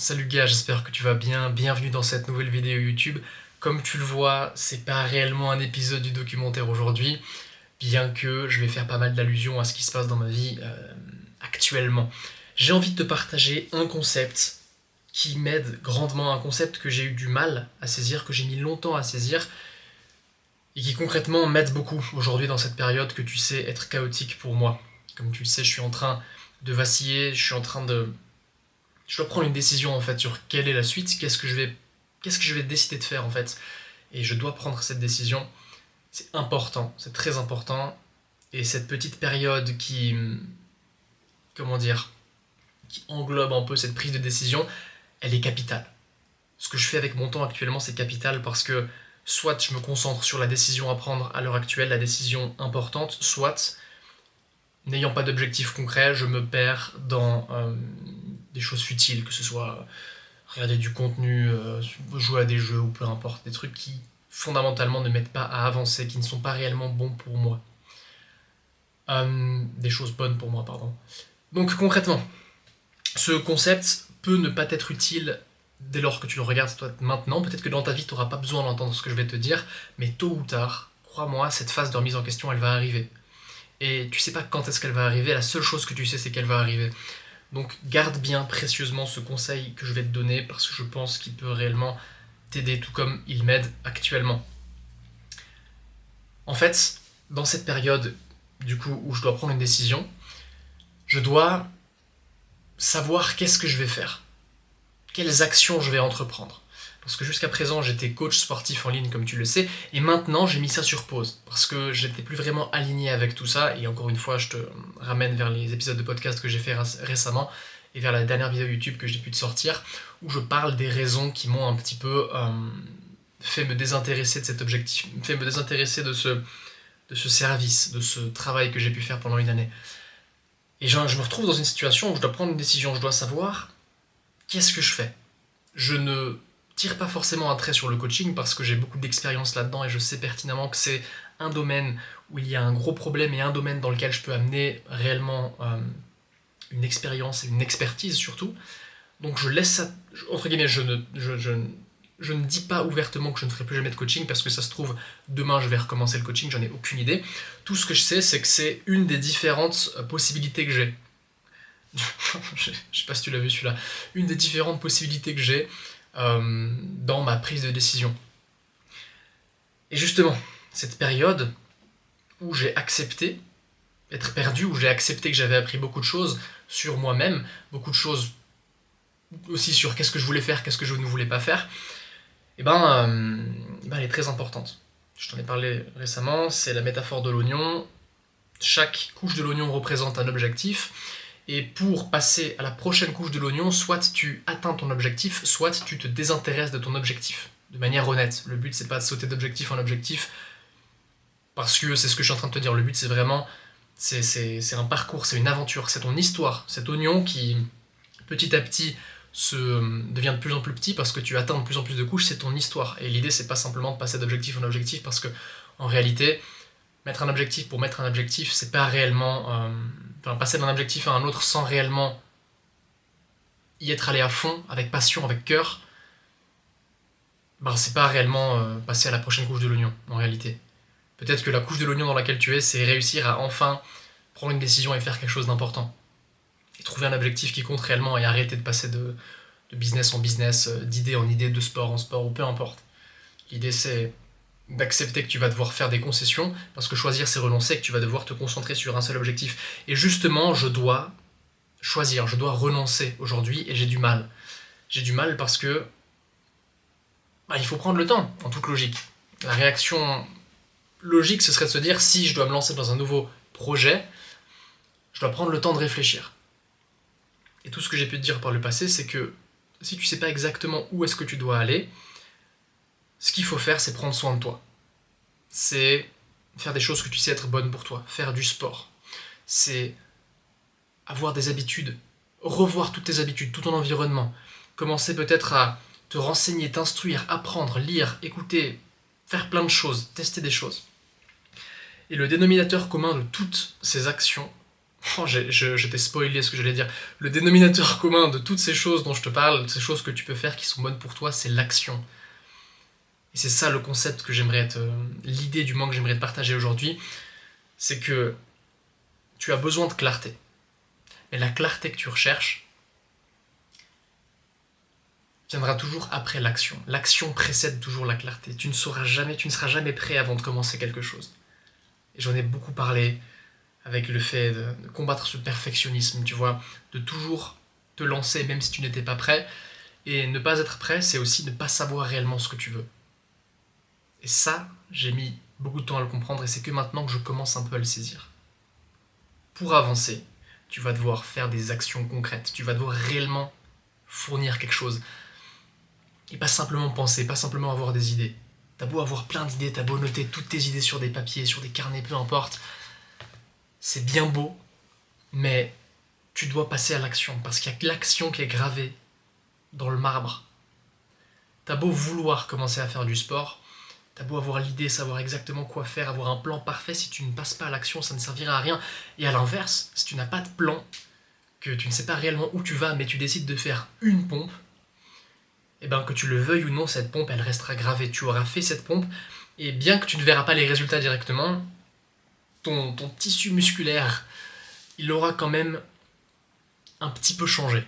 Salut gars, j'espère que tu vas bien, bienvenue dans cette nouvelle vidéo YouTube. Comme tu le vois, c'est pas réellement un épisode du documentaire aujourd'hui, bien que je vais faire pas mal d'allusions à ce qui se passe dans ma vie actuellement. J'ai envie de te partager un concept qui m'aide grandement, un concept que j'ai eu du mal à saisir, que j'ai mis longtemps à saisir, et qui concrètement m'aide beaucoup aujourd'hui dans cette période que tu sais être chaotique pour moi. Comme tu le sais, je suis en train de vaciller, je dois prendre une décision en fait sur quelle est la suite, qu'est-ce que je vais décider de faire en fait. Et je dois prendre cette décision. C'est important, c'est très important. Et cette petite période comment dire, qui englobe un peu cette prise de décision, elle est capitale. Ce que je fais avec mon temps actuellement, c'est capital parce que soit je me concentre sur la décision à prendre à l'heure actuelle, la décision importante, soit, n'ayant pas d'objectif concret, je me perds dans des choses futiles, que ce soit regarder du contenu, jouer à des jeux ou peu importe, des trucs qui fondamentalement ne m'aident pas à avancer, qui ne sont pas réellement bons pour moi. Des choses bonnes pour moi, pardon. Donc concrètement, ce concept peut ne pas être utile dès lors que tu le regardes toi maintenant. Peut-être que dans ta vie, tu n'auras pas besoin d'entendre ce que je vais te dire, mais tôt ou tard, crois-moi, cette phase de remise en question, elle va arriver. Et tu sais pas quand est-ce qu'elle va arriver, la seule chose que tu sais, c'est qu'elle va arriver. Donc garde bien précieusement ce conseil que je vais te donner parce que je pense qu'il peut réellement t'aider tout comme il m'aide actuellement. En fait, dans cette période du coup où je dois prendre une décision, je dois savoir qu'est-ce que je vais faire, quelles actions je vais entreprendre. Parce que jusqu'à présent, j'étais coach sportif en ligne, comme tu le sais, et maintenant, j'ai mis ça sur pause. Parce que j'étais plus vraiment aligné avec tout ça, et encore une fois, je te ramène vers les épisodes de podcast que j'ai fait récemment, et vers la dernière vidéo YouTube que j'ai pu te sortir, où je parle des raisons qui m'ont un petit peu fait me désintéresser de cet objectif, fait me désintéresser de ce service, de ce travail que j'ai pu faire pendant une année. Et je me retrouve dans une situation où je dois prendre une décision, je dois savoir qu'est-ce que je fais. Je ne tire pas forcément un trait sur le coaching parce que j'ai beaucoup d'expérience là-dedans et je sais pertinemment que c'est un domaine où il y a un gros problème et un domaine dans lequel je peux amener réellement une expérience et une expertise surtout. Donc je laisse ça, entre guillemets, je ne dis pas ouvertement que je ne ferai plus jamais de coaching parce que ça se trouve, demain je vais recommencer le coaching, j'en ai aucune idée. Tout ce que je sais, c'est que c'est une des différentes possibilités que j'ai. Je sais pas si tu l'as vu celui-là. Une des différentes possibilités que j'ai dans ma prise de décision. Et justement, cette période où j'ai accepté être perdu, où j'ai accepté que j'avais appris beaucoup de choses sur moi-même, beaucoup de choses aussi sur qu'est-ce que je voulais faire, qu'est-ce que je ne voulais pas faire, et elle est très importante. Je t'en ai parlé récemment, c'est la métaphore de l'oignon. Chaque couche de l'oignon représente un objectif, et pour passer à la prochaine couche de l'oignon, soit tu atteins ton objectif, soit tu te désintéresses de ton objectif, de manière honnête. Le but, c'est pas de sauter d'objectif en objectif, parce que c'est ce que je suis en train de te dire. Le but, c'est vraiment, c'est un parcours, c'est une aventure, c'est ton histoire. Cet oignon qui, petit à petit, devient de plus en plus petit parce que tu atteins de plus en plus de couches, c'est ton histoire. Et l'idée, c'est pas simplement de passer d'objectif en objectif, parce que, en réalité, mettre un objectif pour mettre un objectif, c'est pas réellement... passer d'un objectif à un autre sans réellement y être allé à fond, avec passion, avec cœur, c'est pas réellement passer à la prochaine couche de l'oignon, en réalité. Peut-être que la couche de l'oignon dans laquelle tu es, c'est réussir à enfin prendre une décision et faire quelque chose d'important. Et trouver un objectif qui compte réellement et arrêter de passer de business en business, d'idée en idée, de sport en sport, ou peu importe. L'idée, c'est d'accepter que tu vas devoir faire des concessions, parce que choisir, c'est renoncer, que tu vas devoir te concentrer sur un seul objectif. Et justement, je dois choisir, je dois renoncer aujourd'hui, et j'ai du mal. J'ai du mal parce que il faut prendre le temps, en toute logique. La réaction logique, ce serait de se dire, si je dois me lancer dans un nouveau projet, je dois prendre le temps de réfléchir. Et tout ce que j'ai pu te dire par le passé, c'est que si tu sais pas exactement où est-ce que tu dois aller, ce qu'il faut faire, c'est prendre soin de toi. C'est faire des choses que tu sais être bonnes pour toi, faire du sport. C'est avoir des habitudes, revoir toutes tes habitudes, tout ton environnement. Commencer peut-être à te renseigner, t'instruire, apprendre, lire, écouter, faire plein de choses, tester des choses. Et le dénominateur commun de toutes ces actions, Oh, je t'ai spoilé ce que j'allais dire. Le dénominateur commun de toutes ces choses dont je te parle, ces choses que tu peux faire qui sont bonnes pour toi, c'est l'action. Et c'est ça le concept que l'idée du moins que j'aimerais te partager aujourd'hui, c'est que tu as besoin de clarté. Mais la clarté que tu recherches viendra toujours après l'action. L'action précède toujours la clarté. Tu ne seras jamais prêt avant de commencer quelque chose. Et j'en ai beaucoup parlé avec le fait de combattre ce perfectionnisme, tu vois, de toujours te lancer même si tu n'étais pas prêt. Et ne pas être prêt, c'est aussi ne pas savoir réellement ce que tu veux. Et ça, j'ai mis beaucoup de temps à le comprendre et c'est que maintenant que je commence un peu à le saisir. Pour avancer, tu vas devoir faire des actions concrètes. Tu vas devoir réellement fournir quelque chose. Et pas simplement penser, pas simplement avoir des idées. T'as beau avoir plein d'idées, t'as beau noter toutes tes idées sur des papiers, sur des carnets, peu importe. C'est bien beau, mais tu dois passer à l'action, parce qu'il y a que l'action qui est gravée dans le marbre. T'as beau vouloir commencer à faire du sport, t'as beau avoir l'idée, savoir exactement quoi faire, avoir un plan parfait, si tu ne passes pas à l'action, ça ne servira à rien. Et à l'inverse, si tu n'as pas de plan, que tu ne sais pas réellement où tu vas, mais tu décides de faire une pompe, et bien que tu le veuilles ou non, cette pompe, elle restera gravée. Tu auras fait cette pompe, et bien que tu ne verras pas les résultats directement, ton tissu musculaire, il aura quand même un petit peu changé.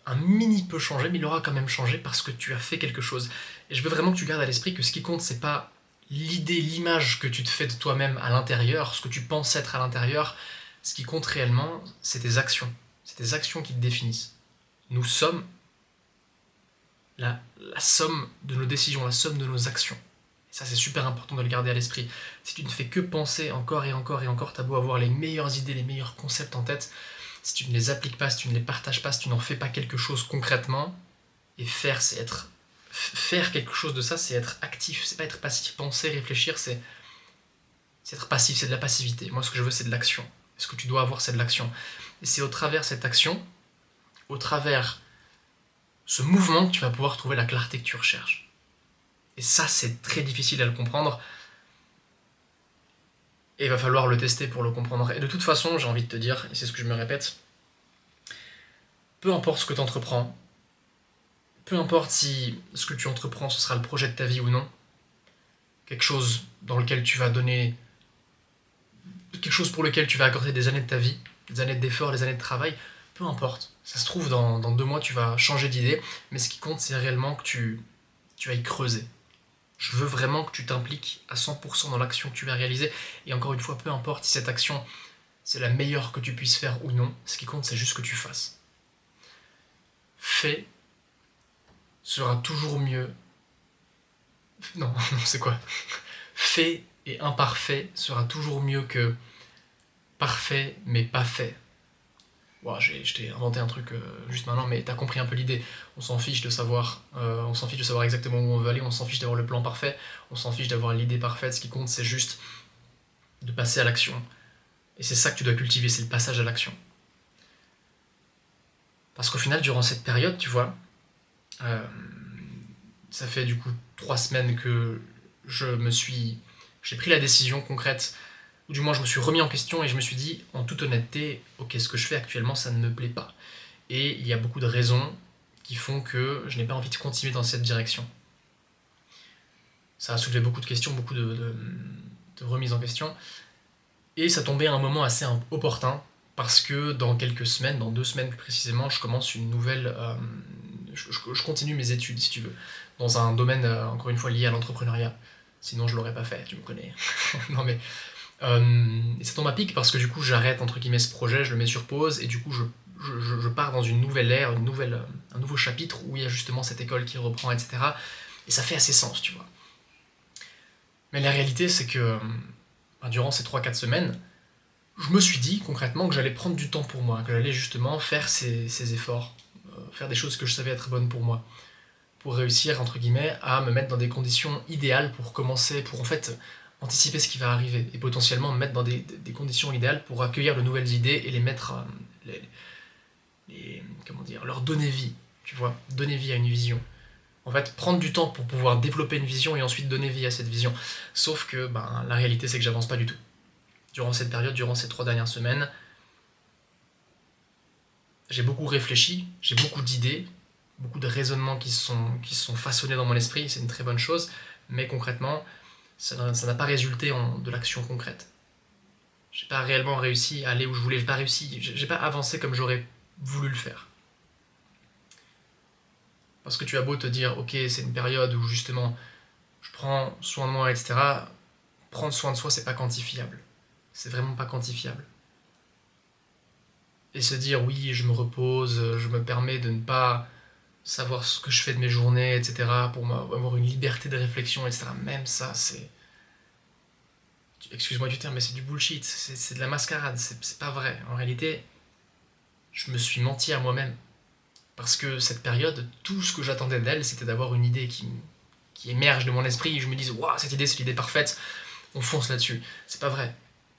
Un mini peu changé, mais il aura quand même changé parce que tu as fait quelque chose. Et je veux vraiment que tu gardes à l'esprit que ce qui compte, c'est pas l'idée, l'image que tu te fais de toi-même à l'intérieur, ce que tu penses être à l'intérieur. Ce qui compte réellement, c'est tes actions. C'est tes actions qui te définissent. Nous sommes la somme de nos décisions, la somme de nos actions. Et ça, c'est super important de le garder à l'esprit. Si tu ne fais que penser encore et encore et encore, t'as beau avoir les meilleures idées, les meilleurs concepts en tête, si tu ne les appliques pas, si tu ne les partages pas, si tu n'en fais pas quelque chose concrètement, et faire, c'est être... Faire quelque chose de ça, c'est être actif, c'est pas être passif. Penser, réfléchir, c'est être passif, c'est de la passivité. Moi, ce que je veux, c'est de l'action. Et ce que tu dois avoir, c'est de l'action. Et c'est au travers cette action, au travers ce mouvement, que tu vas pouvoir trouver la clarté que tu recherches. Et ça, c'est très difficile à le comprendre. Et il va falloir le tester pour le comprendre. Et de toute façon, j'ai envie de te dire, et c'est ce que je me répète, peu importe ce que tu entreprends, peu importe si ce que tu entreprends, ce sera le projet de ta vie ou non, quelque chose dans lequel tu vas donner, quelque chose pour lequel tu vas accorder des années de ta vie, des années d'effort, des années de travail, peu importe. Ça se trouve, dans 2 mois, tu vas changer d'idée, mais ce qui compte, c'est réellement que tu ailles creuser. Je veux vraiment que tu t'impliques à 100% dans l'action que tu vas réaliser. Et encore une fois, peu importe si cette action, c'est la meilleure que tu puisses faire ou non, ce qui compte, c'est juste que tu fasses. Fait sera toujours mieux. Non, non, c'est quoi? Fait et imparfait sera toujours mieux que parfait mais pas fait. Wow, je t'ai inventé un truc juste maintenant, mais t'as compris un peu l'idée. On s'en fiche de savoir, exactement où on veut aller, on s'en fiche d'avoir le plan parfait, on s'en fiche d'avoir l'idée parfaite. Ce qui compte, c'est juste de passer à l'action. Et c'est ça que tu dois cultiver, c'est le passage à l'action. Parce qu'au final, durant cette période, tu vois, ça fait du coup 3 semaines que j'ai pris la décision concrète, ou du moins je me suis remis en question et je me suis dit, en toute honnêteté, ok, ce que je fais actuellement, ça ne me plaît pas. Et il y a beaucoup de raisons qui font que je n'ai pas envie de continuer dans cette direction. Ça a soulevé beaucoup de questions, beaucoup de remises en question. Et ça tombait à un moment assez opportun, parce que dans quelques semaines, dans 2 semaines plus précisément, je commence une nouvelle... je continue mes études, si tu veux, dans un domaine, encore une fois, lié à l'entrepreneuriat. Sinon, je l'aurais pas fait, tu me connais. Non mais... et ça tombe à pic parce que du coup, j'arrête, entre guillemets, ce projet, je le mets sur pause, et du coup, je pars dans une nouvelle ère, un nouveau chapitre où il y a justement cette école qui reprend, etc. Et ça fait assez sens, tu vois. Mais la réalité, c'est que durant ces 3-4 semaines, je me suis dit concrètement que j'allais prendre du temps pour moi, que j'allais justement faire ces efforts, faire des choses que je savais être bonnes pour moi, pour réussir, entre guillemets, à me mettre dans des conditions idéales pour commencer, pour en fait anticiper ce qui va arriver, et potentiellement me mettre dans des conditions idéales pour accueillir de nouvelles idées et les mettre, leur donner vie, tu vois, donner vie à une vision. En fait, prendre du temps pour pouvoir développer une vision et ensuite donner vie à cette vision. Sauf que la réalité, c'est que j'avance pas du tout. Durant cette période, durant ces 3 dernières semaines, j'ai beaucoup réfléchi, j'ai beaucoup d'idées, beaucoup de raisonnements qui se sont façonnés dans mon esprit, c'est une très bonne chose, mais concrètement, ça n'a pas résulté en de l'action concrète. J'ai pas réellement réussi à aller où je voulais, j'ai pas avancé comme j'aurais voulu le faire. Parce que tu as beau te dire, ok, c'est une période où justement je prends soin de moi, etc. Prendre soin de soi, c'est pas quantifiable. C'est vraiment pas quantifiable. Et se dire, oui, je me repose, je me permets de ne pas savoir ce que je fais de mes journées, etc. Pour avoir une liberté de réflexion, etc. Même ça, c'est. Excuse-moi du terme, mais c'est du bullshit. C'est de la mascarade. C'est pas vrai. En réalité, je me suis menti à moi-même. Parce que cette période, tout ce que j'attendais d'elle, c'était d'avoir une idée qui émerge de mon esprit et je me dise, waouh, cette idée, c'est l'idée parfaite, on fonce là-dessus. C'est pas vrai.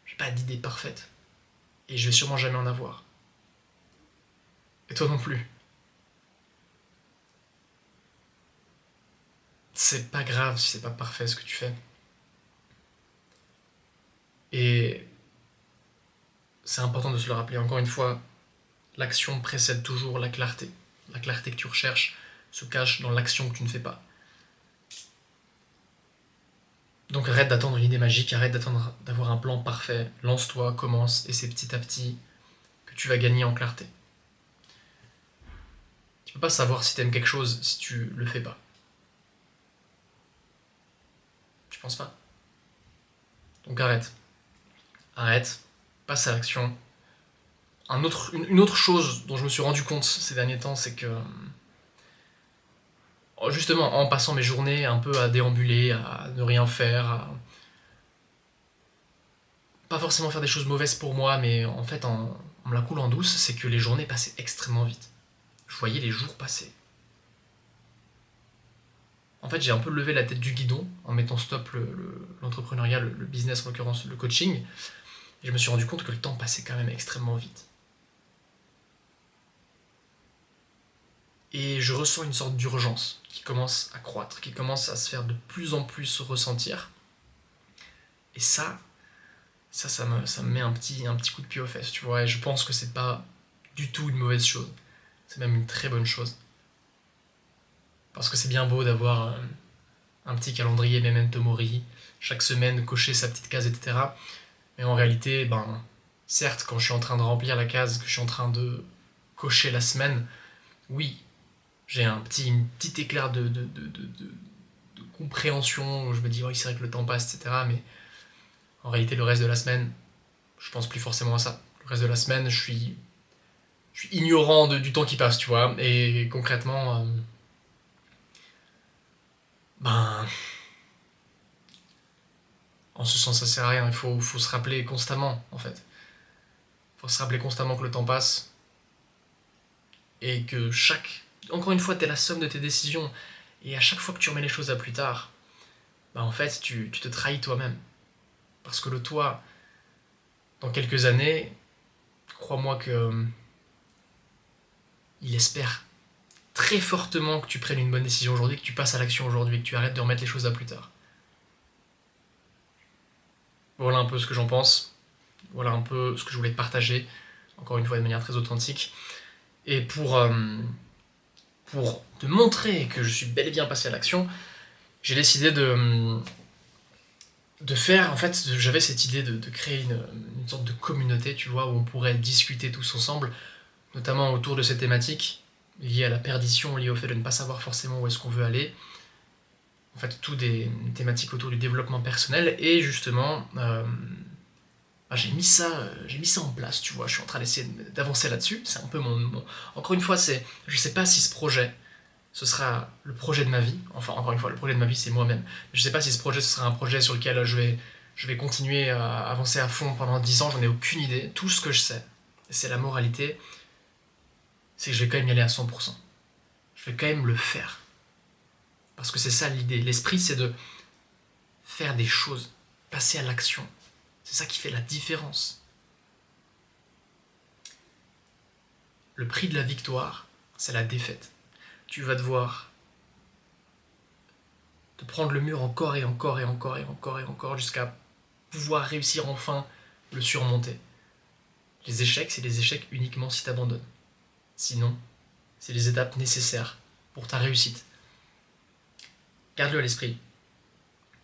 J'ai pas d'idée parfaite. Et je vais sûrement jamais en avoir. Et toi non plus. C'est pas grave si c'est pas parfait ce que tu fais. Et c'est important de se le rappeler. Encore une fois, l'action précède toujours la clarté. La clarté que tu recherches se cache dans l'action que tu ne fais pas. Donc arrête d'attendre une idée magique, arrête d'attendre d'avoir un plan parfait. Lance-toi, commence, et c'est petit à petit que tu vas gagner en clarté. Tu peux pas savoir si t'aimes quelque chose si tu le fais pas. Tu penses pas? Donc arrête. Arrête, passe à l'action. Une autre chose dont je me suis rendu compte ces derniers temps, c'est que justement, en passant mes journées un peu à déambuler, à ne rien faire, à pas forcément faire des choses mauvaises pour moi, mais en fait en me la coulant douce, c'est que les journées passaient extrêmement vite. Je voyais les jours passer. En fait, j'ai un peu levé la tête du guidon en mettant stop l'entrepreneuriat, le business en l'occurrence, le coaching, et je me suis rendu compte que le temps passait quand même extrêmement vite. Et je ressens une sorte d'urgence qui commence à croître, qui commence à se faire de plus en plus ressentir. Et ça me met un petit coup de pied aux fesses, tu vois. Et je pense que c'est pas du tout une mauvaise chose. C'est même une très bonne chose. Parce que c'est bien beau d'avoir un petit calendrier memento mori, chaque semaine cocher sa petite case, etc. Mais en réalité, ben, certes, quand je suis en train de remplir la case, que je suis en train de cocher la semaine, oui, j'ai une petite éclair de compréhension, où je me dis, oui, c'est vrai que le temps passe, etc. Mais en réalité, le reste de la semaine, je pense plus forcément à ça. Le reste de la semaine, je suis ignorant du temps qui passe, tu vois. Et concrètement, ben, en ce sens, ça sert à rien. Faut se rappeler constamment, en fait. Faut se rappeler constamment que le temps passe et que encore une fois, t'es la somme de tes décisions. Et à chaque fois que tu remets les choses à plus tard, bah en fait, tu te trahis toi-même. Parce que le toi, dans quelques années, crois-moi que il espère très fortement que tu prennes une bonne décision aujourd'hui, que tu passes à l'action aujourd'hui, que tu arrêtes de remettre les choses à plus tard. Voilà un peu ce que j'en pense. Voilà un peu ce que je voulais te partager. Encore une fois, de manière très authentique. Et pour te montrer que je suis bel et bien passé à l'action, j'ai décidé de faire, en fait, j'avais cette idée de créer une sorte de communauté, tu vois, où on pourrait discuter tous ensemble, notamment autour de ces thématiques liées à la perdition, liées au fait de ne pas savoir forcément où est-ce qu'on veut aller. En fait, tout des thématiques autour du développement personnel, et justement, j'ai mis ça en place, tu vois, je suis en train d'essayer d'avancer là-dessus, c'est un peu Encore une fois, je sais pas si ce projet, ce sera le projet de ma vie. Enfin, encore une fois, le projet de ma vie, c'est moi-même. Je sais pas si ce projet, ce sera un projet sur lequel je vais continuer à avancer à fond pendant 10 ans, j'en ai aucune idée. Tout ce que je sais, et c'est la moralité, c'est que je vais quand même y aller à 100%. Je vais quand même le faire. Parce que c'est ça l'idée. L'esprit, c'est de faire des choses, passer à l'action. C'est ça qui fait la différence. Le prix de la victoire, c'est la défaite. Tu vas devoir te prendre le mur encore et encore et encore et encore et encore jusqu'à pouvoir réussir enfin le surmonter. Les échecs, c'est des échecs uniquement si t'abandonnes. Sinon, c'est les étapes nécessaires pour ta réussite. Garde-le à l'esprit.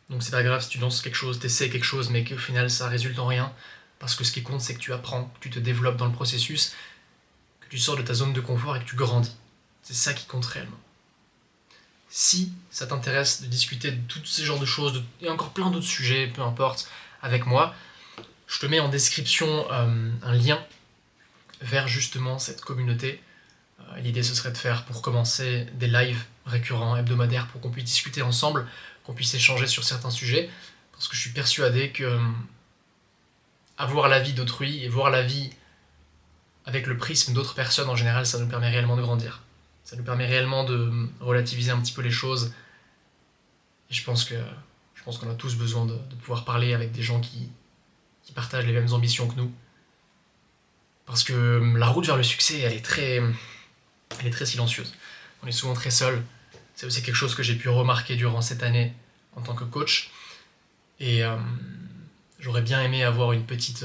Donc c'est pas grave si tu lances quelque chose, t'essaies quelque chose, mais qu'au final ça résulte en rien. Parce que ce qui compte, c'est que tu apprends, que tu te développes dans le processus, que tu sors de ta zone de confort et que tu grandis. C'est ça qui compte réellement. Si ça t'intéresse de discuter de tous ces genres de choses, et encore plein d'autres sujets, peu importe, avec moi, je te mets en description un lien vers justement cette communauté. L'idée ce serait de faire pour commencer des lives récurrents, hebdomadaires, pour qu'on puisse discuter ensemble, qu'on puisse échanger sur certains sujets, parce que je suis persuadé que avoir la vie d'autrui et voir la vie avec le prisme d'autres personnes en général, ça nous permet réellement de grandir. Ça nous permet réellement de relativiser un petit peu les choses. Et je pense qu'on a tous besoin de pouvoir parler avec des gens qui partagent les mêmes ambitions que nous. Parce que la route vers le succès, elle est très silencieuse. On est souvent très seul. C'est aussi quelque chose que j'ai pu remarquer durant cette année en tant que coach. Et j'aurais bien aimé avoir une petite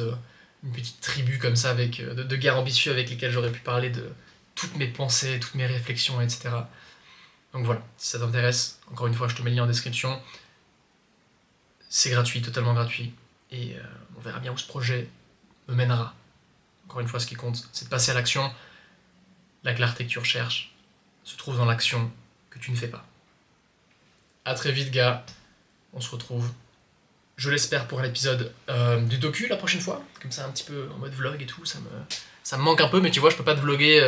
tribu comme ça avec de gars ambitieux avec lesquels j'aurais pu parler de toutes mes pensées, toutes mes réflexions, etc. Donc voilà, si ça t'intéresse, encore une fois, je te mets le lien en description. C'est gratuit, totalement gratuit. Et on verra bien où ce projet me mènera. Encore une fois, ce qui compte, c'est de passer à l'action. La clarté que tu recherches se trouve dans l'action que tu ne fais pas. A très vite, gars. On se retrouve, je l'espère, pour un épisode du docu la prochaine fois. Comme ça, un petit peu en mode vlog et tout. Ça me manque un peu, mais tu vois, je peux pas te vlogger,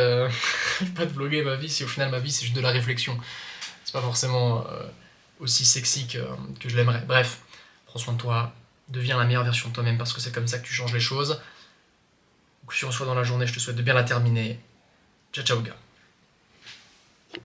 je peux pas te vlogger ma vie si au final ma vie c'est juste de la réflexion. C'est pas forcément aussi sexy que je l'aimerais. Bref, prends soin de toi, deviens la meilleure version de toi-même parce que c'est comme ça que tu changes les choses. Donc, si on se voit dans la journée, je te souhaite de bien la terminer. Ciao, ciao, gars.